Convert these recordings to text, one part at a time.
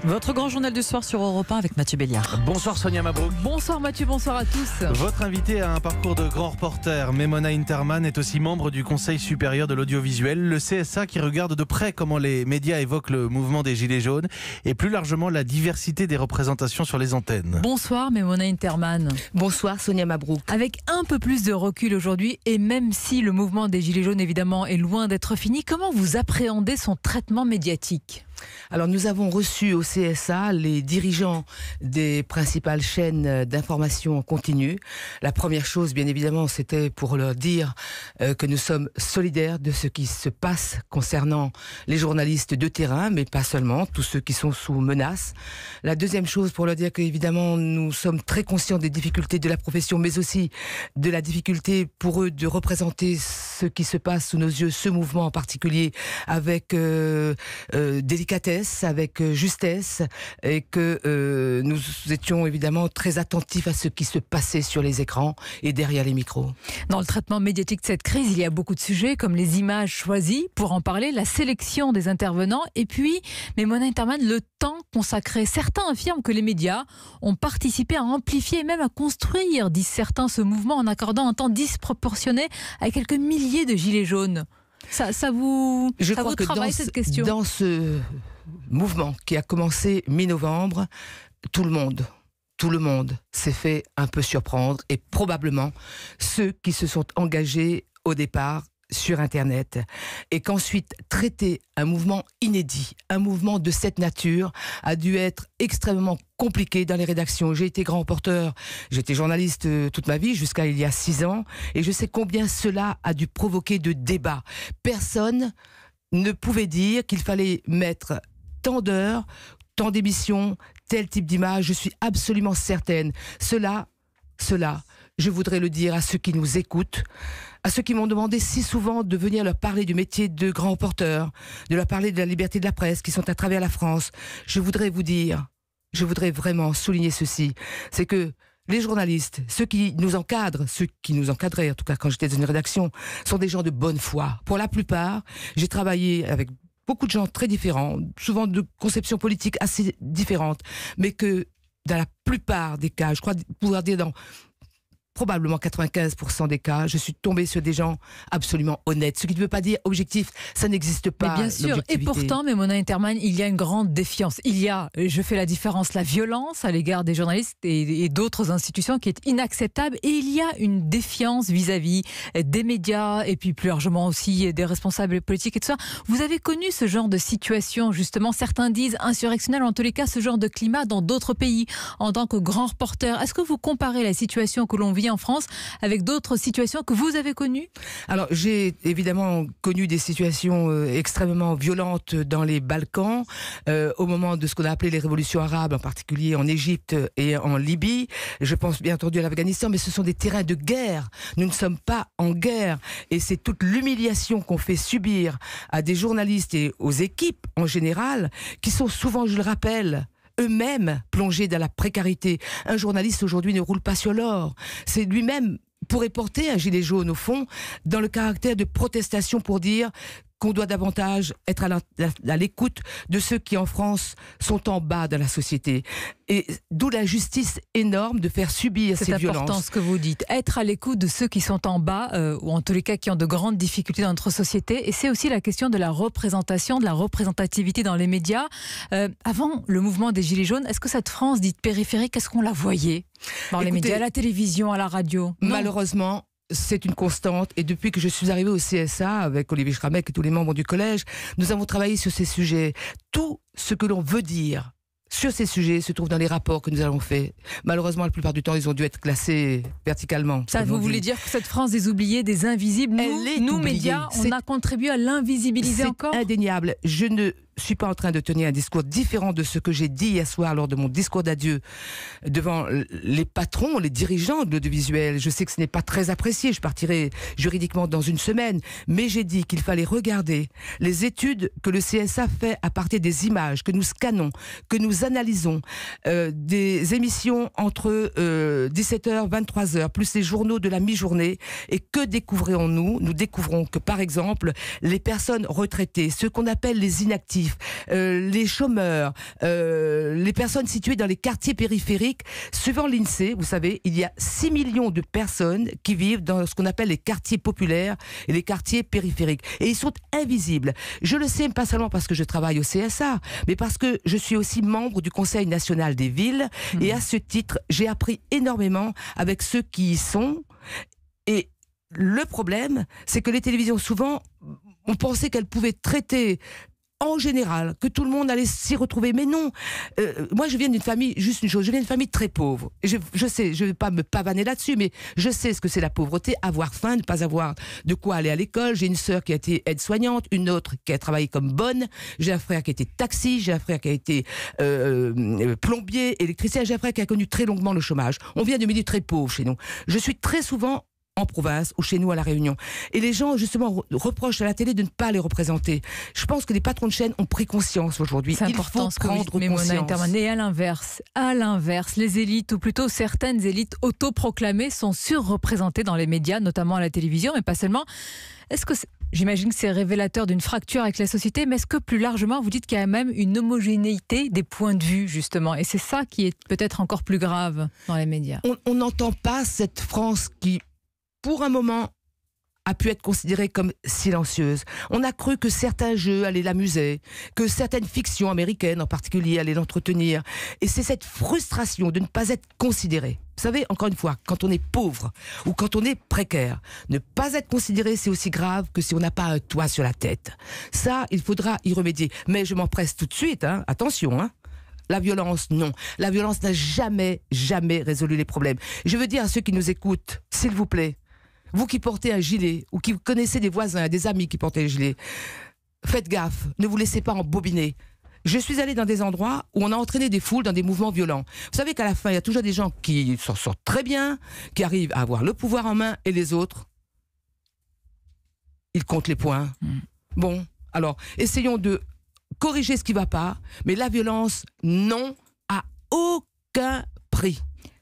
Votre grand journal du soir sur Europe 1 avec Mathieu Béliard. Bonsoir Sonia Mabrouk. Bonsoir Mathieu, bonsoir à tous. Votre invité a un parcours de grand reporter. Memona Interman est aussi membre du Conseil supérieur de l'audiovisuel, le CSA, qui regarde de près comment les médias évoquent le mouvement des Gilets jaunes et plus largement la diversité des représentations sur les antennes. Bonsoir Memona Interman. Bonsoir Sonia Mabrouk. Avec un peu plus de recul aujourd'hui, et même si le mouvement des Gilets jaunes évidemment est loin d'être fini, comment vous appréhendez son traitement médiatique ? Alors nous avons reçu au CSA les dirigeants des principales chaînes d'information en continu. La première chose, bien évidemment, c'était pour leur dire que nous sommes solidaires de ce qui se passe concernant les journalistes de terrain, mais pas seulement, tous ceux qui sont sous menace. La deuxième chose, pour leur dire qu'évidemment, nous sommes très conscients des difficultés de la profession, mais aussi de la difficulté pour eux de représenter ce qui se passe sous nos yeux, ce mouvement en particulier, avec délicatesse, avec justesse, et que nous étions évidemment très attentifs à ce qui se passait sur les écrans et derrière les micros. Dans le traitement médiatique de cette crise, il y a beaucoup de sujets comme les images choisies pour en parler, la sélection des intervenants et puis, Memona Interman, le temps consacré. Certains affirment que les médias ont participé à amplifier et même à construire, disent certains, ce mouvement en accordant un temps disproportionné à quelques milliers de gilets jaunes. Ça vous travaille cette question ? Dans ce mouvement qui a commencé mi-novembre, tout le monde s'est fait un peu surprendre, et probablement ceux qui se sont engagés au départ sur Internet, et qu'ensuite traiter un mouvement inédit, un mouvement de cette nature, a dû être extrêmement compliqué dans les rédactions. J'ai été grand reporter, j'étais journaliste toute ma vie, jusqu'à il y a 6 ans, et je sais combien cela a dû provoquer de débats. Personne ne pouvait dire qu'il fallait mettre tant d'heures, tant d'émissions, tel type d'image. Je suis absolument certaine. Cela, je voudrais le dire à ceux qui nous écoutent, à ceux qui m'ont demandé si souvent de venir leur parler du métier de grand reporter, de leur parler de la liberté de la presse qui sont à travers la France. Je voudrais vraiment souligner ceci, c'est que les journalistes, ceux qui nous encadraient, en tout cas quand j'étais dans une rédaction, sont des gens de bonne foi. Pour la plupart, j'ai travaillé avec beaucoup de gens très différents, souvent de conceptions politiques assez différentes, mais que dans la plupart des cas, je crois pouvoir dire dans probablement 95% des cas, je suis tombée sur des gens absolument honnêtes. Ce qui ne veut pas dire objectif, ça n'existe pas. Mais bien sûr, et pourtant, Memona Interman, il y a une grande défiance. Il y a, je fais la différence, la violence à l'égard des journalistes et d'autres institutions qui est inacceptable. Et il y a une défiance vis-à-vis des médias et puis plus largement aussi des responsables politiques et tout ça. Vous avez connu ce genre de situation, justement, certains disent insurrectionnelle, en tous les cas, ce genre de climat dans d'autres pays, en tant que grand reporter. Est-ce que vous comparez la situation que l'on vit en France avec d'autres situations que vous avez connues ? Alors, j'ai évidemment connu des situations extrêmement violentes dans les Balkans, au moment de ce qu'on a appelé les révolutions arabes, en particulier en Égypte et en Libye. Je pense bien entendu à l'Afghanistan, mais ce sont des terrains de guerre. Nous ne sommes pas en guerre. Et c'est toute l'humiliation qu'on fait subir à des journalistes et aux équipes en général, qui sont souvent, je le rappelle, eux-mêmes plongés dans la précarité. Un journaliste aujourd'hui ne roule pas sur l'or. C'est lui-même pourrait porter un gilet jaune au fond, dans le caractère de protestation pour dire qu'on doit davantage être à l'écoute de ceux qui en France sont en bas de la société. Et d'où l'injustice énorme de faire subir ces violences. C'est important ce que vous dites, être à l'écoute de ceux qui sont en bas, ou en tous les cas qui ont de grandes difficultés dans notre société. Et c'est aussi la question de la représentation, de la représentativité dans les médias. Avant le mouvement des Gilets jaunes, est-ce que cette France dite périphérique, est-ce qu'on la voyait dans les médias, à la télévision, à la radio ? Non. Malheureusement, c'est une constante, et depuis que je suis arrivée au CSA avec Olivier Schrammeck et tous les membres du collège, nous avons travaillé sur ces sujets. Tout ce que l'on veut dire sur ces sujets se trouve dans les rapports que nous avons faits. Malheureusement, la plupart du temps, ils ont dû être classés verticalement. Ça, vous voulez dire que cette France des oubliés, des invisibles, nous médias, on a contribué à l'invisibiliser encore ? C'est indéniable. Je ne suis pas en train de tenir un discours différent de ce que j'ai dit hier soir lors de mon discours d'adieu devant les patrons, les dirigeants de l'audiovisuel. Je sais que ce n'est pas très apprécié, je partirai juridiquement dans une semaine, mais j'ai dit qu'il fallait regarder les études que le CSA fait à partir des images que nous scannons, que nous analysons, des émissions entre 17h, 23h, plus les journaux de la mi-journée. Et que découvrons-nous ? Nous découvrons que, par exemple, les personnes retraitées, ceux qu'on appelle les inactifs, actifs, les chômeurs, les personnes situées dans les quartiers périphériques. Suivant l'INSEE, vous savez, il y a 6 millions de personnes qui vivent dans ce qu'on appelle les quartiers populaires et les quartiers périphériques. Et ils sont invisibles. Je le sais, pas seulement parce que je travaille au CSA, mais parce que je suis aussi membre du Conseil national des villes. Et à ce titre, j'ai appris énormément avec ceux qui y sont. Et le problème, c'est que les télévisions, souvent, on pensait qu'elles pouvaient traiter en général, que tout le monde allait s'y retrouver. Mais non, moi je viens d'une famille, juste une chose, je viens d'une famille très pauvre. Et je sais, je ne vais pas me pavaner là-dessus, mais je sais ce que c'est la pauvreté, avoir faim, ne pas avoir de quoi aller à l'école. J'ai une sœur qui a été aide-soignante, une autre qui a travaillé comme bonne, j'ai un frère qui a été taxi, j'ai un frère qui a été plombier, électricien, j'ai un frère qui a connu très longuement le chômage. On vient de milieux très pauvres chez nous. Je suis très souvent en province ou chez nous à La Réunion. Et les gens, justement, reprochent à la télé de ne pas les représenter. Je pense que les patrons de chaîne ont pris conscience aujourd'hui. C'est important ce que vous dites, Mona Interman. Et à l'inverse, les élites, ou plutôt certaines élites autoproclamées sont surreprésentées dans les médias, notamment à la télévision, mais pas seulement. Est-ce que j'imagine que c'est révélateur d'une fracture avec la société, mais est-ce que plus largement, vous dites qu'il y a même une homogénéité des points de vue, justement, et c'est ça qui est peut-être encore plus grave dans les médias. On n'entend pas cette France qui, pour un moment, a pu être considérée comme silencieuse. On a cru que certains jeux allaient l'amuser, que certaines fictions américaines en particulier allaient l'entretenir. Et c'est cette frustration de ne pas être considéré. Vous savez, encore une fois, quand on est pauvre ou quand on est précaire, ne pas être considéré, c'est aussi grave que si on n'a pas un toit sur la tête. Ça, il faudra y remédier. Mais je m'empresse tout de suite, hein. Attention, hein. La violence, non. La violence n'a jamais résolu les problèmes. Je veux dire à ceux qui nous écoutent, s'il vous plaît, vous qui portez un gilet, ou qui connaissez des voisins, des amis qui portaient le gilet, faites gaffe, ne vous laissez pas embobiner. Je suis allée dans des endroits où on a entraîné des foules dans des mouvements violents. Vous savez qu'à la fin, il y a toujours des gens qui s'en sortent très bien, qui arrivent à avoir le pouvoir en main, et les autres, ils comptent les points. Bon, alors, essayons de corriger ce qui ne va pas, mais la violence, non, à aucun prix.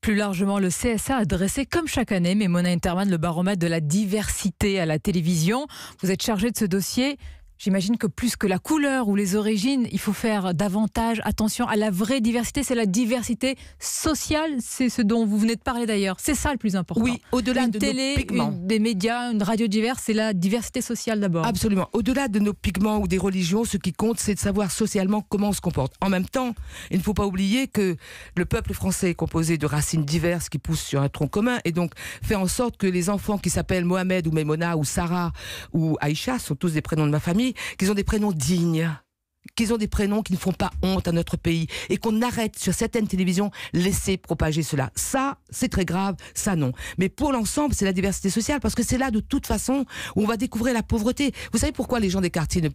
Plus largement, le CSA a dressé, comme chaque année, mais Mona Interman, le baromètre de la diversité à la télévision. Vous êtes chargée de ce dossier. J'imagine que plus que la couleur ou les origines, il faut faire davantage attention à la vraie diversité. C'est la diversité sociale, c'est ce dont vous venez de parler d'ailleurs. C'est ça le plus important. Oui, au-delà de nos pigments. Des médias, une radio diverse, c'est la diversité sociale d'abord. Absolument. Au-delà de nos pigments ou des religions, ce qui compte, c'est de savoir socialement comment on se comporte. En même temps, il ne faut pas oublier que le peuple français est composé de racines diverses qui poussent sur un tronc commun, et donc fait en sorte que les enfants qui s'appellent Mohamed ou Maimona ou Sarah ou Aïcha, sont tous des prénoms de ma famille, qu'ils ont des prénoms dignes, qu'ils ont des prénoms qui ne font pas honte à notre pays, et qu'on arrête sur certaines télévisions laisser propager cela. Ça, c'est très grave, ça non. Mais pour l'ensemble, c'est la diversité sociale, parce que c'est là de toute façon où on va découvrir la pauvreté. Vous savez pourquoi les gens des quartiers ne...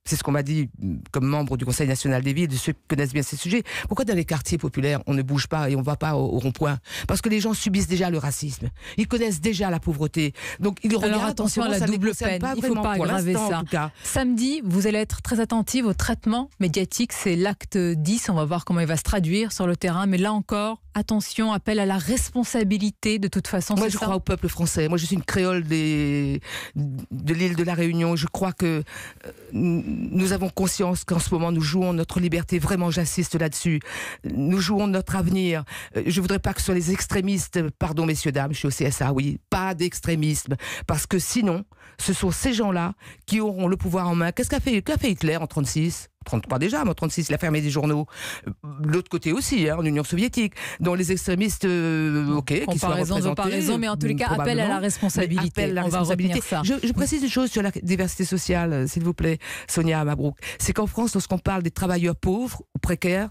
C'est ce qu'on m'a dit comme membre du Conseil national des villes, de ceux qui connaissent bien ces sujets. Pourquoi dans les quartiers populaires, on ne bouge pas et on ne va pas au rond-point? Parce que les gens subissent déjà le racisme. Ils connaissent déjà la pauvreté. Donc ils regardent. Alors attention à la double peine. Il ne faut pas aggraver ça. Samedi, vous allez être très attentive au traitement médiatique. C'est l'acte 10. On va voir comment il va se traduire sur le terrain. Mais là encore, attention, appel à la responsabilité de toute façon. Moi, je crois au peuple français. Moi, je suis une créole de l'île de la Réunion. Je crois que nous avons conscience qu'en ce moment, nous jouons notre liberté. Vraiment, j'insiste là-dessus. Nous jouons notre avenir. Je voudrais pas que ce soit les extrémistes, pardon messieurs, dames, je suis au CSA, oui, pas d'extrémisme. Parce que sinon, ce sont ces gens-là qui auront le pouvoir en main. Qu'a fait Hitler en 1936 ? 33 déjà, mais en 36, il a fermé des journaux. L'autre côté aussi, hein, en Union soviétique, dont les extrémistes, qui sont représentés. Pas raison, mais en tous les cas, appel à la responsabilité. On va retenir ça. Je précise une chose sur la diversité sociale, s'il vous plaît, Sonia Mabrouk. C'est qu'en France, lorsqu'on parle des travailleurs pauvres ou précaires,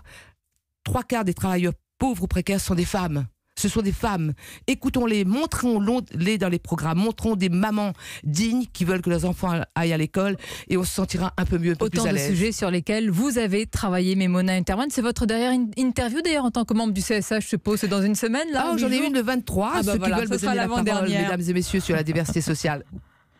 3/4 des travailleurs pauvres ou précaires sont des femmes. Ce sont des femmes. Écoutons-les, montrons-les dans les programmes, montrons des mamans dignes qui veulent que leurs enfants aillent à l'école, et on se sentira un peu mieux, un peu plus à l'aise. Autant de sujets sur lesquels vous avez travaillé, Mona Interman. C'est votre dernière interview d'ailleurs en tant que membre du CSA, je suppose. C'est dans une semaine là? J'en ai une le 23. Ceux qui veulent me donner la parole, mesdames et messieurs, sur la diversité sociale.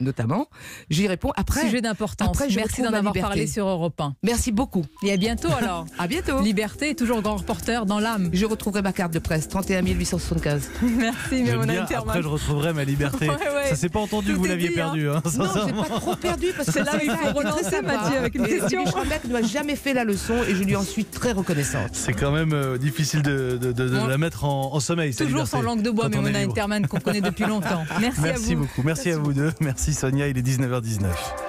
notamment. J'y réponds après. Sujet d'importance. Après, je Merci retrouve d'en ma avoir liberté. parlé sur Europe 1. Merci beaucoup. Et à bientôt alors. À bientôt. Liberté, toujours grand reporter dans l'âme. Je retrouverai ma carte de presse, 31 875. Merci J'aime Mimona bien, Interman. après je retrouverai ma liberté. Ouais, ouais. Ça s'est pas entendu que Tout vous est l'aviez dit, perdu. Hein, Non, j'ai sincèrement. pas trop perdu parce que C'est là où il ça a faut été très relancer sympa. Mathieu avec une Et question. Didier Schramberg ne m'a jamais fait la leçon et je lui en suis très reconnaissante. C'est quand même difficile de la mettre en sommeil. cette Toujours liberté, sans langue de bois, quand on est Mimona libre. Interman qu'on connaît depuis longtemps. Merci à vous. Merci beaucoup. Merci à vous deux. Merci Sonia, il est 19h19.